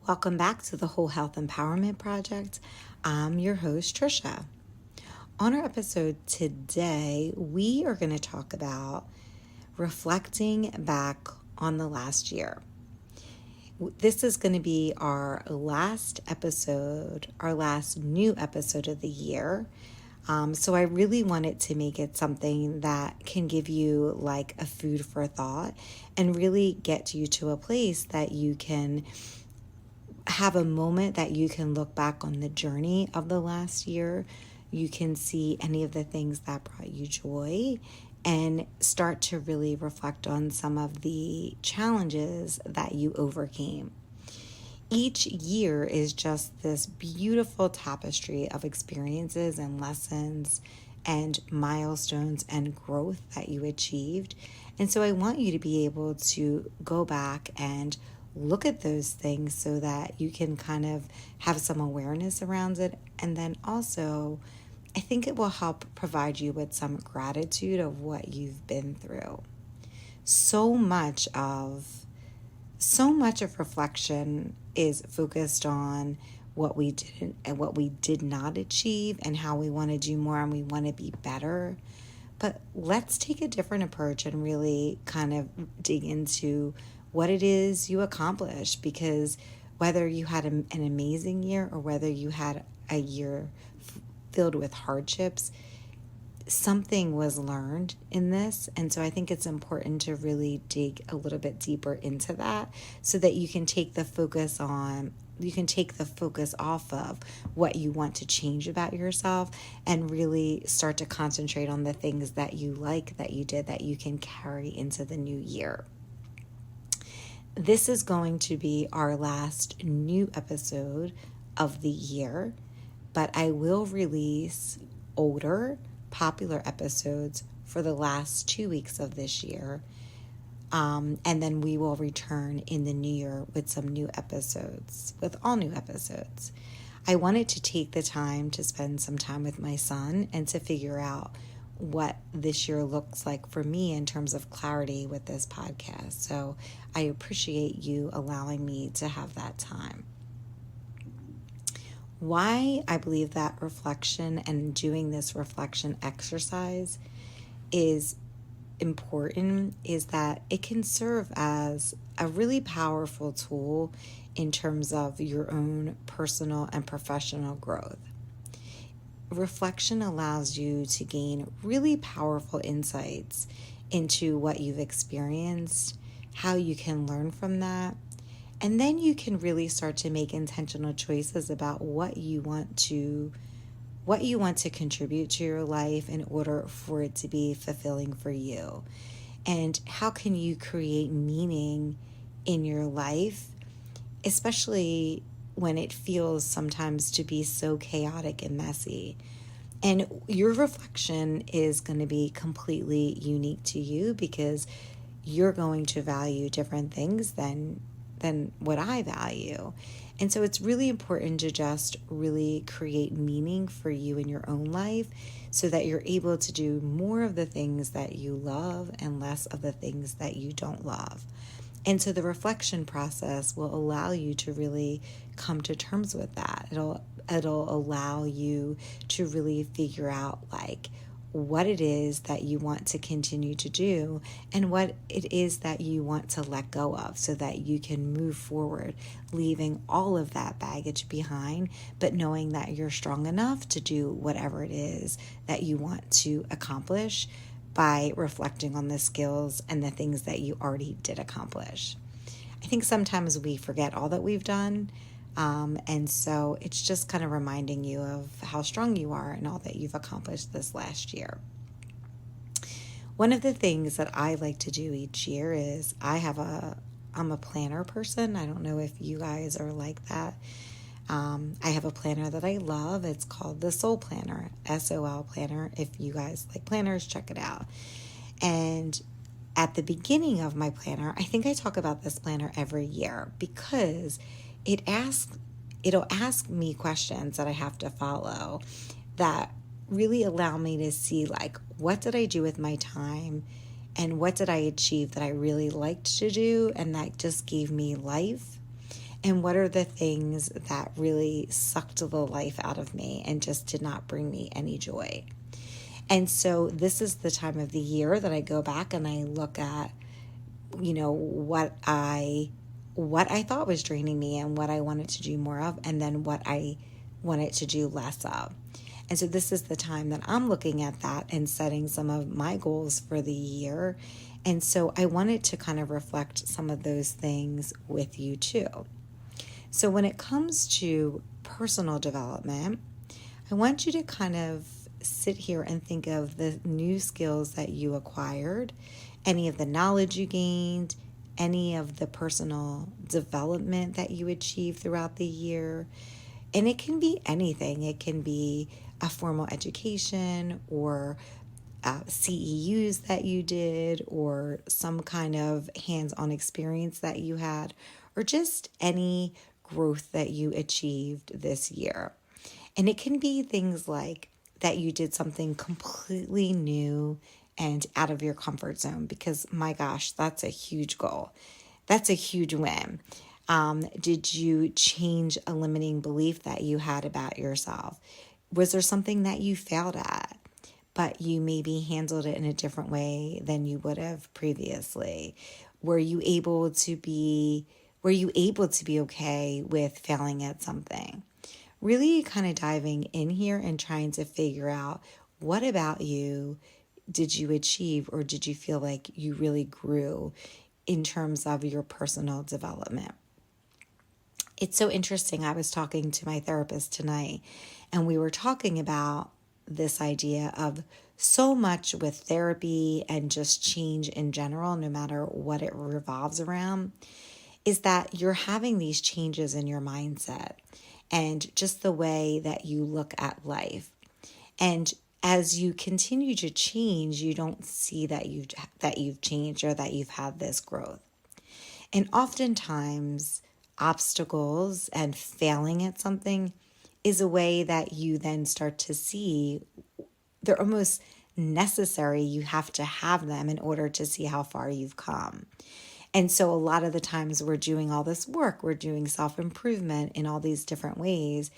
Welcome back to the Whole Health Empowerment Project. I'm your host, Trisha. On our episode today, we are going to talk about reflecting back on the last year. This is going to be our last episode, our last new episode of the year. So I really wanted to make it something that can give you like a food for thought and really get you to a place that you can have a moment that you can look back on the journey of the last year. You can see any of the things that brought you joy and start to really reflect on some of the challenges that you overcame. Each year is just this beautiful tapestry of experiences and lessons and milestones and growth that you achieved. And so I want you to be able to go back and look at those things so that you can kind of have some awareness around it. And then also, I think it will help provide you with some gratitude of what you've been through. So much of reflection is focused on what we didn't and what we did not achieve and how we want to do more and we want to be better. But let's take a different approach and really kind of dig into what it is you accomplished, because whether you had an amazing year or whether you had a year filled with hardships, something was learned in this. And so I think it's important to really dig a little bit deeper into that so that you can take the focus off of what you want to change about yourself and really start to concentrate on the things that you like, that you did, that you can carry into the new year. This is going to be our last new episode of the year, but I will release older, popular episodes for the last 2 weeks of this year. And then we will return in the new year with some new episodes, with all new episodes. I wanted to take the time to spend some time with my son and to figure out what this year looks like for me in terms of clarity with this podcast. So I appreciate you allowing me to have that time. Why I believe that reflection and doing this reflection exercise is important is that it can serve as a really powerful tool in terms of your own personal and professional growth. Reflection allows you to gain really powerful insights into what you've experienced, how you can learn from that, and then you can really start to make intentional choices about what you want to contribute to your life in order for it to be fulfilling for you. And how can you create meaning in your life, especially when it feels sometimes to be so chaotic and messy. And your reflection is going to be completely unique to you because you're going to value different things than what I value. And so it's really important to just really create meaning for you in your own life so that you're able to do more of the things that you love and less of the things that you don't love. And so the reflection process will allow you to really come to terms with that. It'll allow you to really figure out like what it is that you want to continue to do and what it is that you want to let go of so that you can move forward, leaving all of that baggage behind, but knowing that you're strong enough to do whatever it is that you want to accomplish by reflecting on the skills and the things that you already did accomplish. I think sometimes we forget all that we've done, and so it's just kind of reminding you of how strong you are and all that you've accomplished this last year. One of the things that I like to do each year is I'm a planner person. I don't know if you guys are like that. I have a planner that I love. It's called the Soul Planner, SOL Planner. If you guys like planners, check it out. And at the beginning of my planner, I think I talk about this planner every year because it'll ask me questions that I have to follow that really allow me to see like, what did I do with my time and what did I achieve that I really liked to do and that just gave me life. And what are the things that really sucked the life out of me and just did not bring me any joy? And so this is the time of the year that I go back and I look at, what I thought was draining me and what I wanted to do more of, and then what I wanted to do less of. And so this is the time that I'm looking at that and setting some of my goals for the year. And so I wanted to kind of reflect some of those things with you too. So when it comes to personal development, I want you to kind of sit here and think of the new skills that you acquired, any of the knowledge you gained, any of the personal development that you achieved throughout the year. And it can be anything. It can be a formal education or CEUs that you did, or some kind of hands-on experience that you had, or just any growth that you achieved this year. And it can be things like that you did something completely new and out of your comfort zone, because my gosh, that's a huge goal. That's a huge win. Did you change a limiting belief that you had about yourself? Was there something that you failed at, but you maybe handled it in a different way than you would have previously? Were you able to be okay with failing at something? Really kind of diving in here and trying to figure out, what about you did you achieve, or did you feel like you really grew in terms of your personal development? It's so interesting. I was talking to my therapist tonight, and we were talking about this idea of so much with therapy and just change in general, no matter what it revolves around, is that you're having these changes in your mindset and just the way that you look at life. And as you continue to change, you don't see that you've changed or that you've had this growth. And oftentimes, obstacles and failing at something is a way that you then start to see they're almost necessary. You have to have them in order to see how far you've come. And so a lot of the times we're doing all this work, we're doing self-improvement in all these different ways.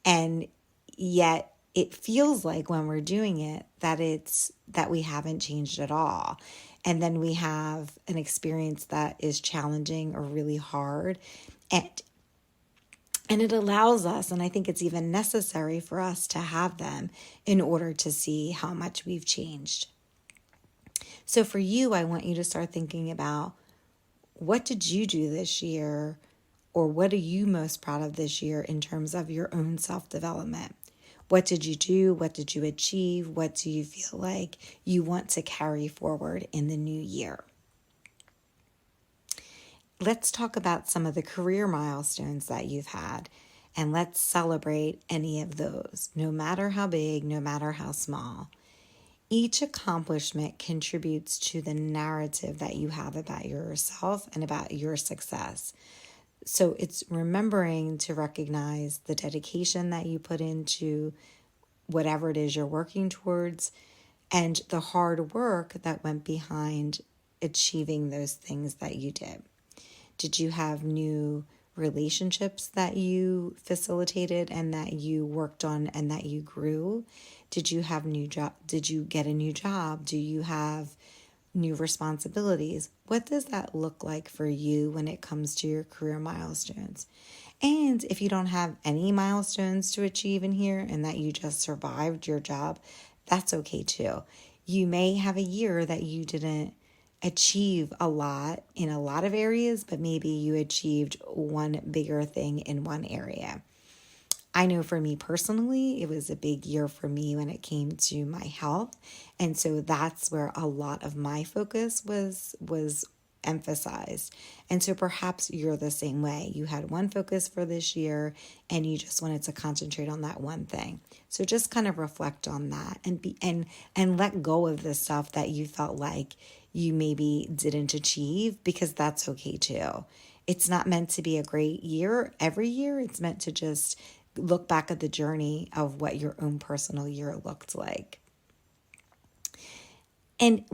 And yet it feels like when we're doing it that we haven't changed at all. And then we have an experience that is challenging or really hard. And it allows us, and I think it's even necessary for us to have them in order to see how much we've changed. So for you, I want you to start thinking about, what did you do this year, or what are you most proud of this year in terms of your own self-development? What did you do? What did you achieve? What do you feel like you want to carry forward in the new year? Let's talk about some of the career milestones that you've had, and let's celebrate any of those, no matter how big, no matter how small. Each accomplishment contributes to the narrative that you have about yourself and about your success. So it's remembering to recognize the dedication that you put into whatever it is you're working towards, and the hard work that went behind achieving those things that you did. Did you have new relationships that you facilitated and that you worked on and that you grew? Did you have new job? Did you get a new job? Do you have new responsibilities? What does that look like for you when it comes to your career milestones? And if you don't have any milestones to achieve in here and that you just survived your job, that's okay too. You may have a year that you didn't achieve a lot in a lot of areas, but maybe you achieved one bigger thing in one area. I know for me personally, it was a big year for me when it came to my health. And so that's where a lot of my focus was emphasized. And so perhaps you're the same way. You had one focus for this year and you just wanted to concentrate on that one thing. So just kind of reflect on that and let go of the stuff that you felt like you maybe didn't achieve, because that's okay too. It's not meant to be a great year every year. It's meant to just look back at the journey of what your own personal year looked like. And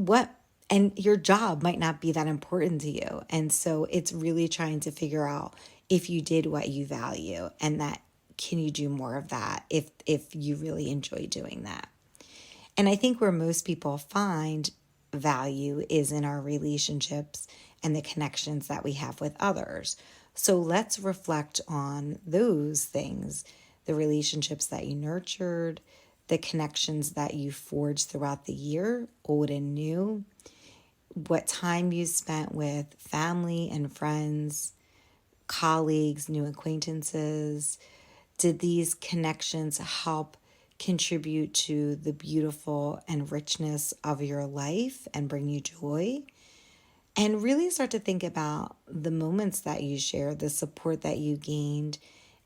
your job might not be that important to you. And so it's really trying to figure out, if you did what you value, and that can you do more of that if you really enjoy doing that. And I think where most people find value is in our relationships and the connections that we have with others. So let's reflect on those things, the relationships that you nurtured, the connections that you forged throughout the year, old and new, what time you spent with family and friends, colleagues, new acquaintances. Did these connections help contribute to the beautiful and richness of your life and bring you joy? And really start to think about the moments that you shared, the support that you gained,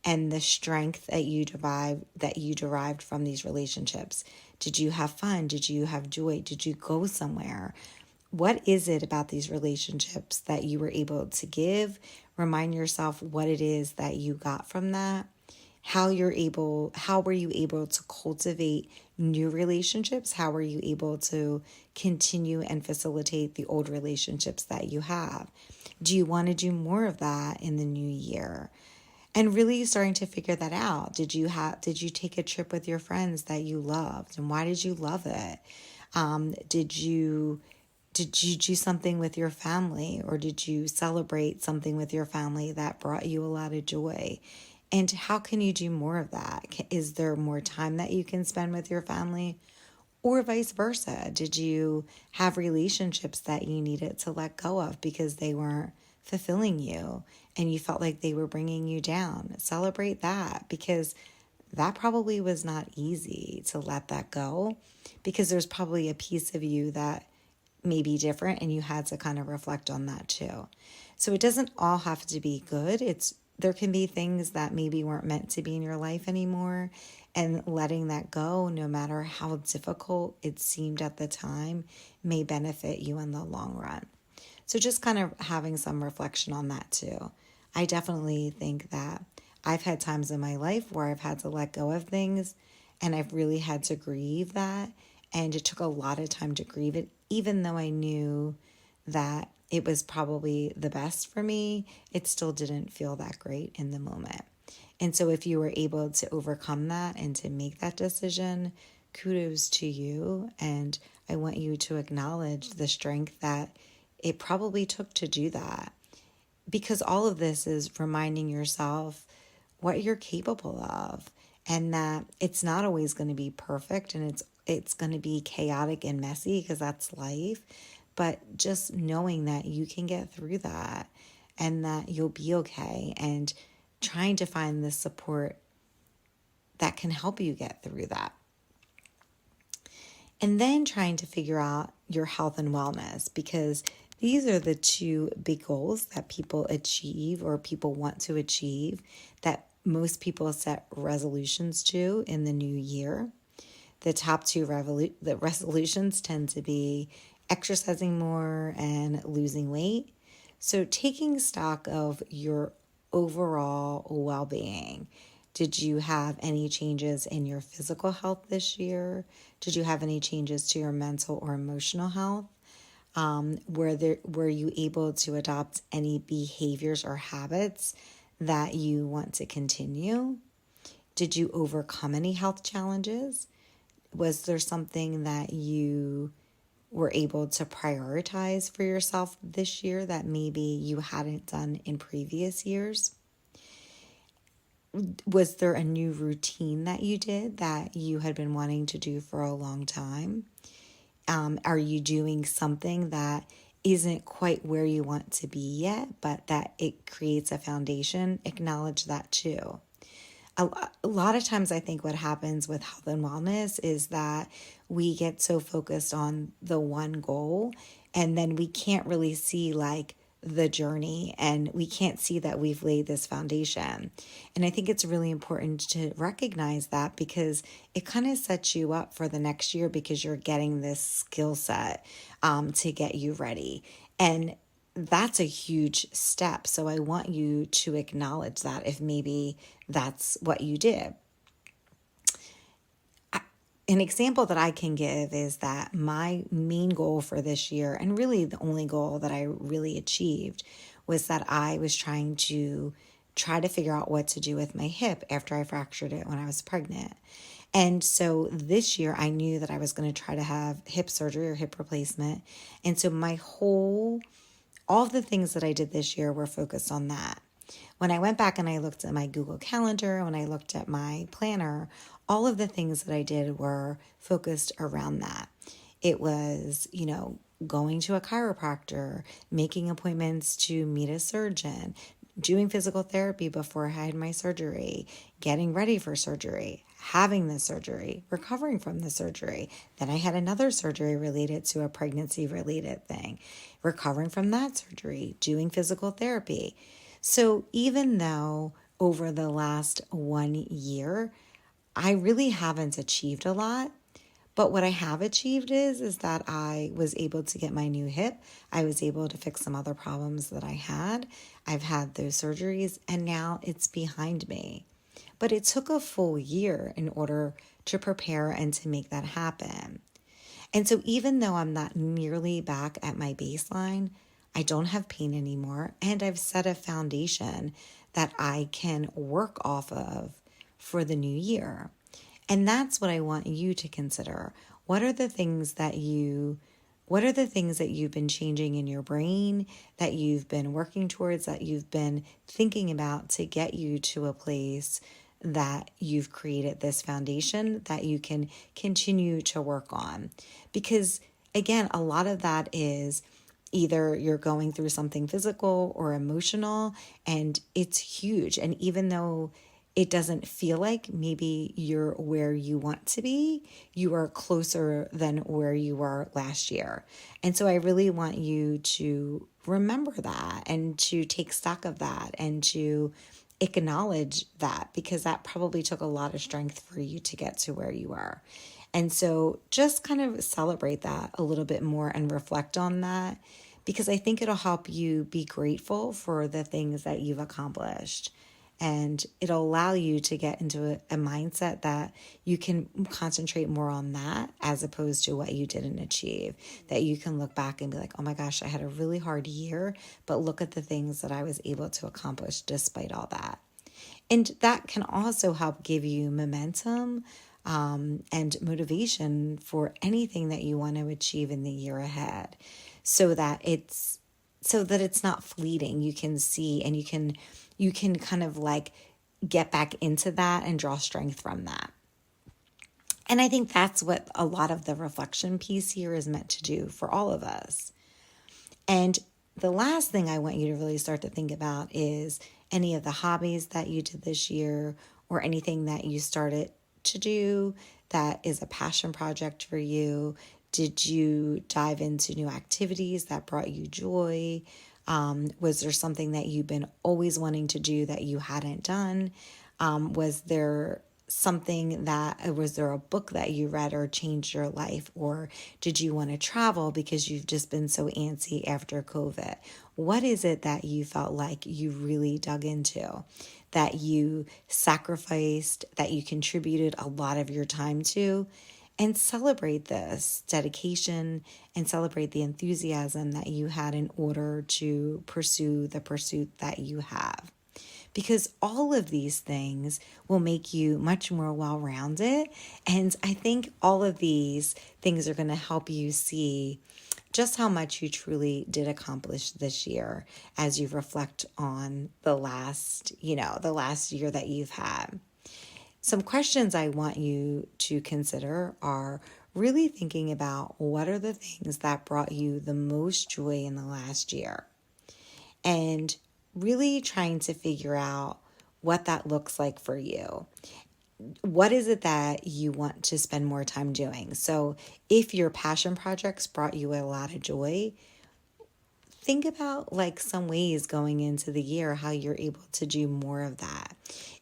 and the strength that you derived from these relationships. Did you have fun? Did you have joy? Did you go somewhere? What is it about these relationships that you were able to give? Remind yourself what it is that you got from that. How were you able to cultivate new relationships? How were you able to continue and facilitate the old relationships that you have? Do you want to do more of that in the new year? And really starting to figure that out. Did you take a trip with your friends that you loved, and why did you love it? Did you do something with your family, or did you celebrate something with your family that brought you a lot of joy? And how can you do more of that? Is there more time that you can spend with your family? Or vice versa? Did you have relationships that you needed to let go of because they weren't fulfilling you and you felt like they were bringing you down? Celebrate that, because that probably was not easy to let that go, because there's probably a piece of you that may be different, and you had to kind of reflect on that too. So it doesn't all have to be good. There can be things that maybe weren't meant to be in your life anymore, and letting that go, no matter how difficult it seemed at the time, may benefit you in the long run. So just kind of having some reflection on that too. I definitely think that I've had times in my life where I've had to let go of things, and I've really had to grieve that. And it took a lot of time to grieve it, even though I knew that it was probably the best for me. It still didn't feel that great in the moment. And so if you were able to overcome that and to make that decision, kudos to you. And I want you to acknowledge the strength that it probably took to do that. Because all of this is reminding yourself what you're capable of, and that it's not always going to be perfect, and it's going to be chaotic and messy, because that's life. But just knowing that you can get through that, and that you'll be okay, and trying to find the support that can help you get through that. And then trying to figure out your health and wellness, because these are the two big goals that people achieve, or people want to achieve, that most people set resolutions to in the new year. The top two the resolutions tend to be exercising more and losing weight. So taking stock of your overall well-being. Did you have any changes in your physical health this year? Did you have any changes to your mental or emotional health? Were you able to adopt any behaviors or habits that you want to continue? Did you overcome any health challenges? Was there something that you were able to prioritize for yourself this year that maybe you hadn't done in previous years? Was there a new routine that you did that you had been wanting to do for a long time? Are you doing something that isn't quite where you want to be yet, but that it creates a foundation? Acknowledge that too. A lot of times I think what happens with health and wellness is that we get so focused on the one goal, and then we can't really see like the journey, and we can't see that we've laid this foundation. And I think it's really important to recognize that, because it kind of sets you up for the next year, because you're getting this skill set to get you ready. And that's a huge step. So I want you to acknowledge that if maybe that's what you did. An example that I can give is that my main goal for this year, and really the only goal that I really achieved, was that I was trying to try to figure out what to do with my hip after I fractured it when I was pregnant. And so this year I knew that I was going to try to have hip surgery or hip replacement. And so all of the things that I did this year were focused on that. When I went back and I looked at my Google Calendar, when I looked at my planner, all of the things that I did were focused around that. It was, going to a chiropractor, making appointments to meet a surgeon, doing physical therapy before I had my surgery, getting ready for surgery, having the surgery, recovering from the surgery. Then I had another surgery related to a pregnancy related thing, recovering from that surgery, doing physical therapy. So even though over the last 1 year, I really haven't achieved a lot, but what I have achieved is that I was able to get my new hip. I was able to fix some other problems that I had. I've had those surgeries and now it's behind me. But it took a full year in order to prepare and to make that happen. And so even though I'm not nearly back at my baseline, I don't have pain anymore, and I've set a foundation that I can work off of for the new year. And that's what I want you to consider. What are the things that you've been changing in your brain, that you've been working towards, that you've been thinking about to get you to a place that you've created this foundation that you can continue to work on? Because again, a lot of that is either you're going through something physical or emotional, and it's huge. And even though it doesn't feel like maybe you're where you want to be, you are closer than where you were last year. And so I really want you to remember that and to take stock of that and to acknowledge that, because that probably took a lot of strength for you to get to where you are. And so just kind of celebrate that a little bit more and reflect on that, because I think it'll help you be grateful for the things that you've accomplished. And it'll allow you to get into a mindset that you can concentrate more on that as opposed to what you didn't achieve. That you can look back and be like, oh my gosh, I had a really hard year, but look at the things that I was able to accomplish despite all that. And that can also help give you momentum and motivation for anything that you want to achieve in the year ahead, so that it's not fleeting. You can see and you can kind of like get back into that and draw strength from that. And I think that's what a lot of the reflection piece here is meant to do for all of us. And the last thing I want you to really start to think about is any of the hobbies that you did this year, or anything that you started to do that is a passion project for you. Did you dive into new activities that brought you joy? Was there something that you've been always wanting to do that you hadn't done? Was there a book that you read or changed your life? Or did you want to travel because you've just been so antsy after COVID? What is it that you felt like you really dug into, that you sacrificed, that you contributed a lot of your time to? And celebrate this dedication and celebrate the enthusiasm that you had in order to pursue the pursuit that you have. Because all of these things will make you much more well-rounded. And I think all of these things are going to help you see just how much you truly did accomplish this year as you reflect on the last year that you've had. Some questions I want you to consider are really thinking about what are the things that brought you the most joy in the last year, and really trying to figure out what that looks like for you. What is it that you want to spend more time doing? So if your passion projects brought you a lot of joy, think about like some ways going into the year how you're able to do more of that.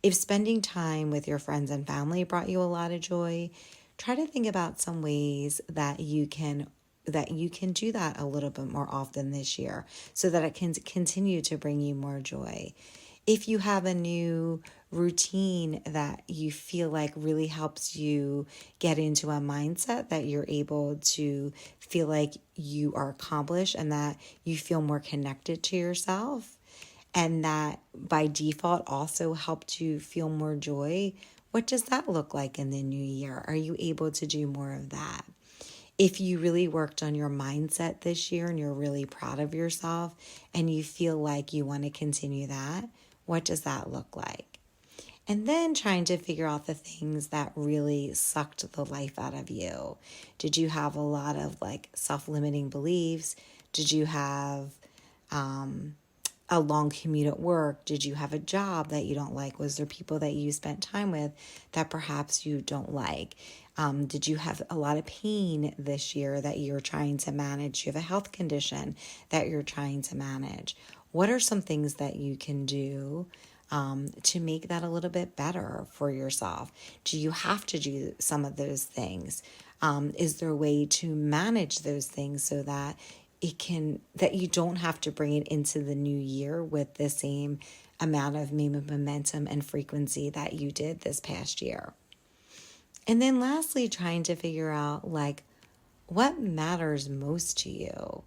If spending time with your friends and family brought you a lot of joy, try to think about some ways that you can do that a little bit more often this year, so that it can continue to bring you more joy. If you have a new routine that you feel like really helps you get into a mindset that you're able to feel like you are accomplished and that you feel more connected to yourself. and that by default also helped you feel more joy, what does that look like in the new year? Are you able to do more of that? If you really worked on your mindset this year and you're really proud of yourself and you feel like you want to continue that, what does that look like? And then trying to figure out the things that really sucked the life out of you. Did you have a lot of like self-limiting beliefs? Did you have a long commute at work? Did you have a job that you don't like? Was there people that you spent time with that perhaps you don't like? Did you have a lot of pain this year that you're trying to manage? You have a health condition that you're trying to manage. What are some things that you can do to make that a little bit better for yourself? Do you have to do some of those things? Is there a way to manage those things so that that you don't have to bring it into the new year with the same amount of momentum and frequency that you did this past year? And then lastly, trying to figure out like what matters most to you.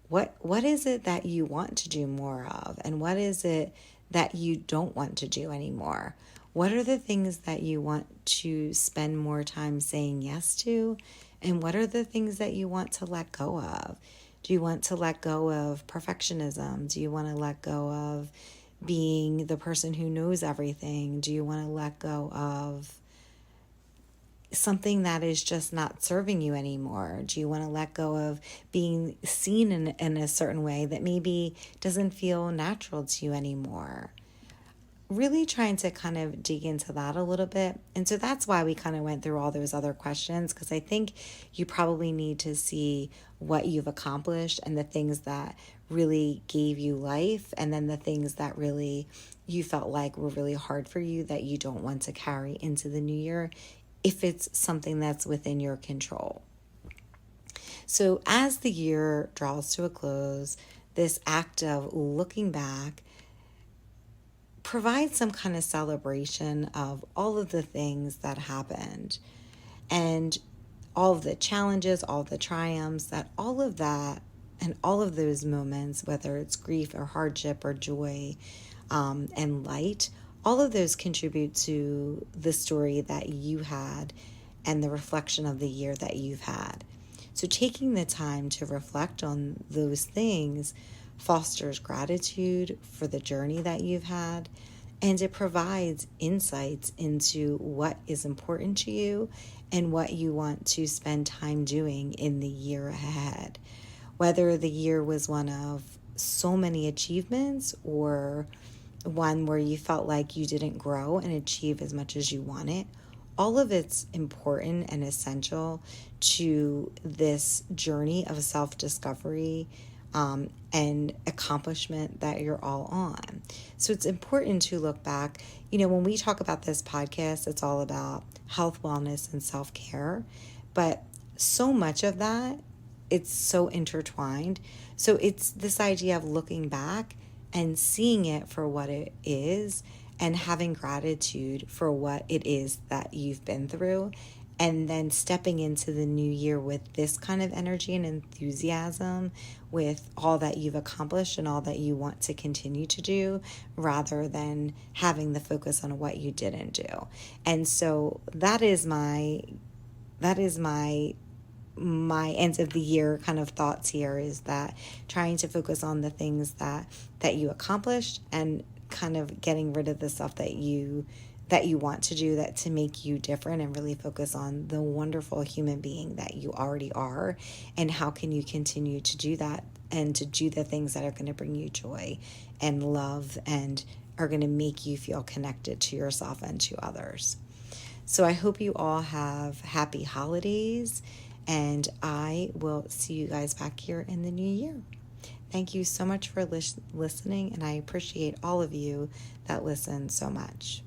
What is it that you want to do more of? And what is it that you don't want to do anymore? What are the things that you want to spend more time saying yes to? And what are the things that you want to let go of? Do you want to let go of perfectionism? Do you want to let go of being the person who knows everything? Do you want to let go of something that is just not serving you anymore? Do you want to let go of being seen in a certain way that maybe doesn't feel natural to you anymore? Really trying to kind of dig into that a little bit. And so that's why we kind of went through all those other questions, because I think you probably need to see what you've accomplished and the things that really gave you life, and then the things that really you felt like were really hard for you that you don't want to carry into the new year if it's something that's within your control. So as the year draws to a close, this act of looking back provide some kind of celebration of all of the things that happened and all of the challenges, all the triumphs, that all of that and all of those moments, whether it's grief or hardship or joy and light, all of those contribute to the story that you had and the reflection of the year that you've had. So taking the time to reflect on those things fosters gratitude for the journey that you've had, and it provides insights into what is important to you and what you want to spend time doing in the year ahead. Whether the year was one of so many achievements or one where you felt like you didn't grow and achieve as much as you wanted, all of it's important and essential to this journey of self-discovery and accomplishment that you're all on. So it's important to look back. When we talk about this podcast, it's all about health, wellness, and self-care. But so much of that, it's so intertwined. So it's this idea of looking back and seeing it for what it is and having gratitude for what it is that you've been through, and then stepping into the new year with this kind of energy and enthusiasm, with all that you've accomplished and all that you want to continue to do, rather than having the focus on what you didn't do. And so that is my end of the year kind of thoughts here, is that trying to focus on the things that you accomplished and kind of getting rid of the stuff that you want to do that to make you different, and really focus on the wonderful human being that you already are, and how can you continue to do that and to do the things that are going to bring you joy and love and are going to make you feel connected to yourself and to others. So I hope you all have happy holidays, and I will see you guys back here in the new year. Thank you so much for listening, and I appreciate all of you that listen so much.